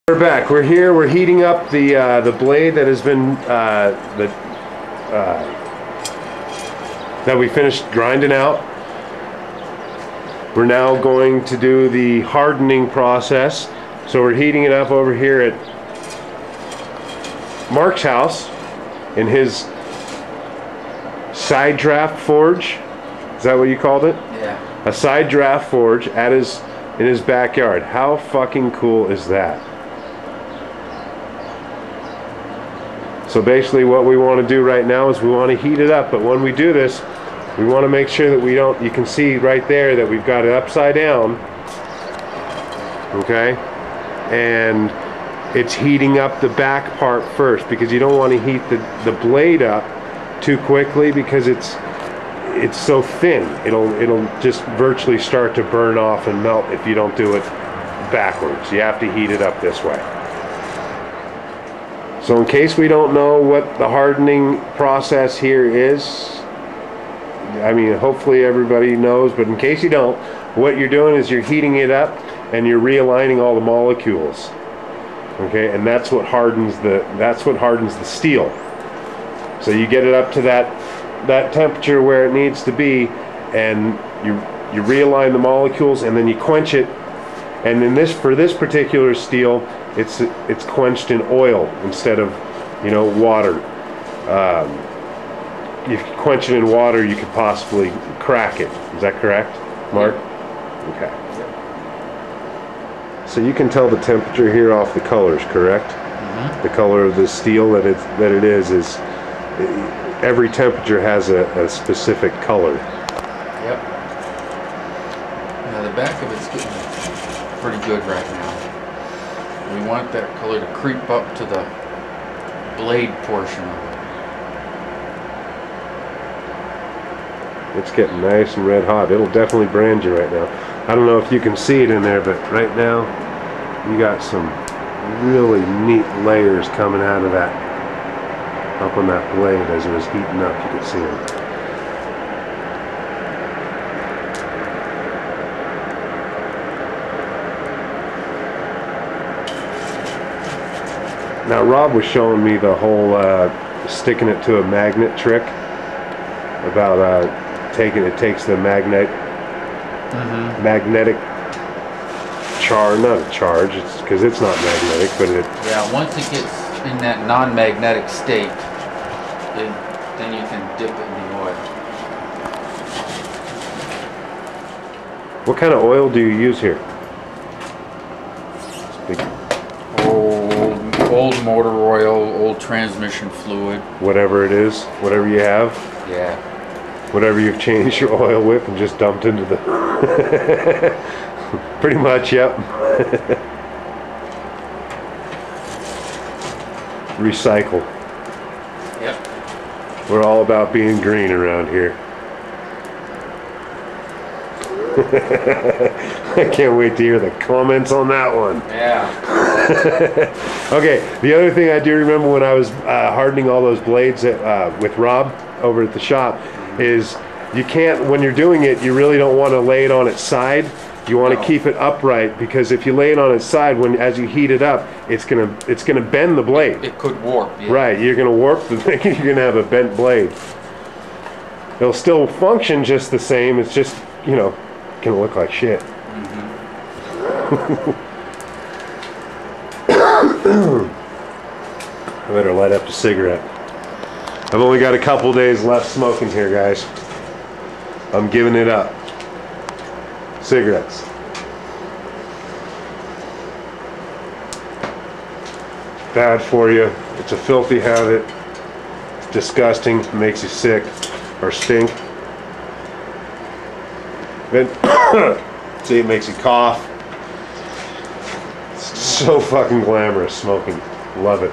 We're back. We're here. We're heating up the blade that has been that we finished grinding out. We're now going to do the hardening process. So we're heating it up over here at Mark's house in his side draft forge. Is that what you called it? Yeah. A side draft forge at in his backyard. How fucking cool is that? So basically what we want to do right now is we want to heat it up, but when we do this, we want to make sure that we don't, you can see right there that we've got it upside down, okay? And it's heating up the back part first, because you don't want to heat the blade up too quickly, because it's so thin. It'll just virtually start to burn off and melt if you don't do it backwards. You have to heat it up this way. So in case we don't know what the hardening process here is, I mean, hopefully everybody knows, but in case you don't, what you're doing is you're heating it up and you're realigning all the molecules. Okay, and that's what hardens the steel. So you get it up to that temperature where it needs to be, and you realign the molecules, and then you quench it. And in for this particular steel, it's quenched in oil instead of, water. If you quench it in water, you could possibly crack it. Is that correct, Mark? Okay. So you can tell the temperature here off the colors, correct? Mm-hmm. The color of the steel that it is every temperature has a specific color. Yep. Now the back of it's getting pretty good right now. We want that color to creep up to the blade portion of it. It's getting nice and red hot. It'll definitely brand you right now. I don't know if you can see it in there, but right now you got some really neat layers coming out of that, up on that blade as it was heating up. You can see them. Now Rob was showing me the whole sticking it to a magnet trick about it takes the magnetic not a charge, it's because it's not magnetic, but yeah, once it gets in that non-magnetic state, then you can dip it in the oil. What kind of oil do you use here? Old motor oil, old transmission fluid. Whatever it is, whatever you have. Yeah. Whatever you've changed your oil with and just dumped into the... Pretty much, yep. Recycle. Yep. We're all about being green around here. I can't wait to hear the comments on that one. Yeah. Okay, the other thing I do remember when I was hardening all those blades with Rob over at the shop is you can't, when you're doing it, you really don't want to lay it on its side. You want to keep it upright, because if you lay it on its side, as you heat it up, it's gonna bend the blade. It could warp. Yeah. Right, you're gonna warp the thing. You're gonna have a bent blade. It'll still function just the same. It's just, gonna look like shit. Mm-hmm. I better light up the cigarette. I've only got a couple days left smoking here, guys. I'm giving it up. Cigarettes. Bad for you. It's a filthy habit. It's disgusting. It makes you sick or stink. Then, see, it makes you cough. It's so fucking glamorous, smoking. Love it.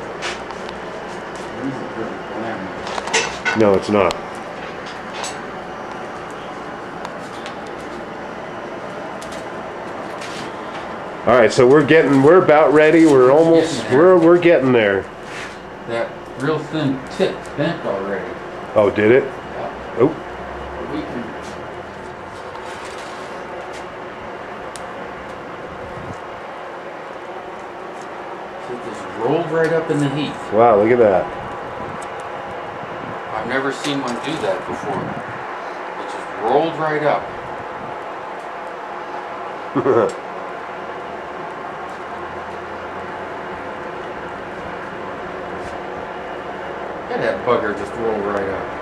No, it's not. All right, so we're about ready. We're getting there. That real thin tip bent already. Oh, did it? Yeah. Oh. We can It just rolled right up in the heat. Wow, look at that. I've never seen one do that before. It just rolled right up. Look at that bugger just roll right up.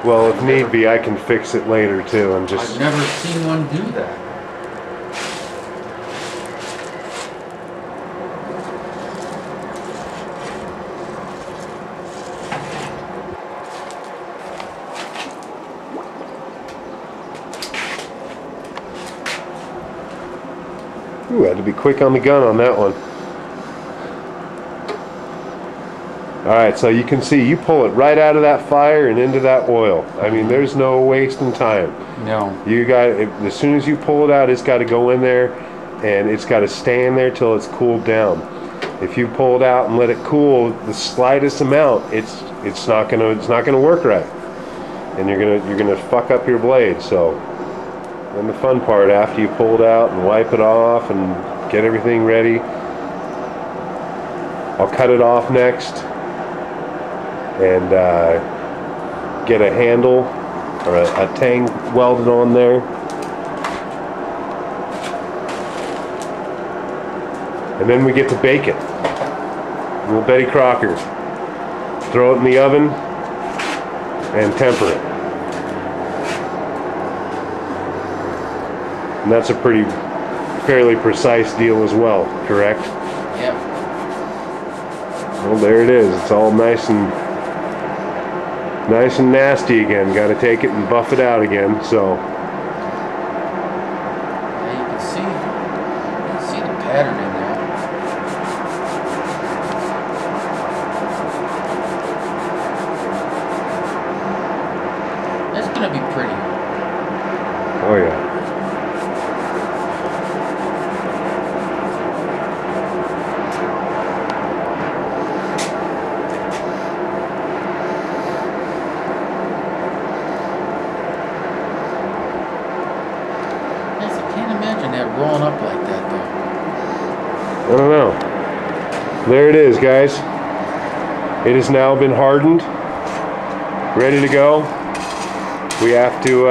Well, if need be, I can fix it later too, and just... I've never seen one do that. Ooh, I had to be quick on the gun on that one. Alright, so you can see you pull it right out of that fire and into that oil. I mean, there's no wasting time. No. You got it, as soon as you pull it out, it's got to go in there and it's got to stay in there till it's cooled down. If you pull it out and let it cool the slightest amount, it's not gonna work right, and you're gonna fuck up your blade. So then the fun part, after you pull it out and wipe it off and get everything ready, I'll cut it off next and get a handle or a tang welded on there, and then we get to bake it. Little Betty Crocker. Throw it in the oven and temper it. And that's a fairly precise deal as well, correct? Yep. Well, there it is. It's all nice and nasty again. Got to take it and buff it out again. So yeah, you can see the pattern in there. That's gonna be pretty. oh yeah. Rolling up like that though. I don't know. There it is, guys. It has now been hardened, ready to go. We have to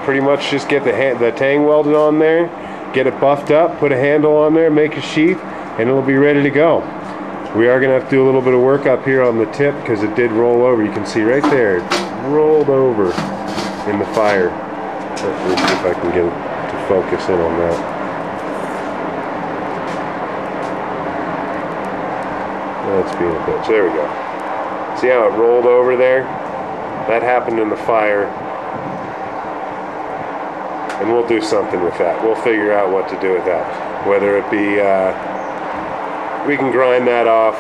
pretty much just get the tang welded on there, get it buffed up, put a handle on there, make a sheath, and it'll be ready to go. We are gonna have to do a little bit of work up here on the tip because it did roll over. You can see right there, it rolled over in the fire. Let me see if I can get it to focus in on that. That's being a bitch. There we go. See how it rolled over there? That happened in the fire. And we'll do something with that. We'll figure out what to do with that. Whether it be, we can grind that off,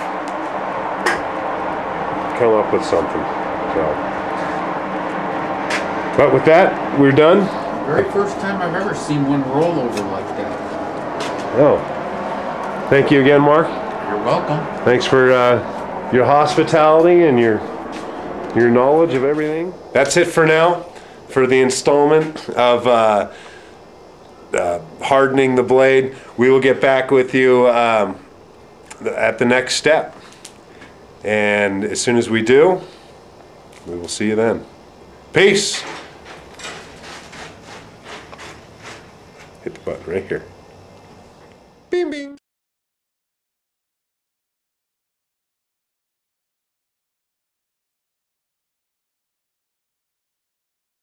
come up with something. So. But with that, we're done. Very first time I've ever seen one roll over like that. Oh. Thank you again, Mark. You're welcome. Thanks for your hospitality and your knowledge of everything. That's it for now, for the installment of hardening the blade. We will get back with you at the next step. And as soon as we do, we will see you then. Peace! Hit the button right here. Bing, bing.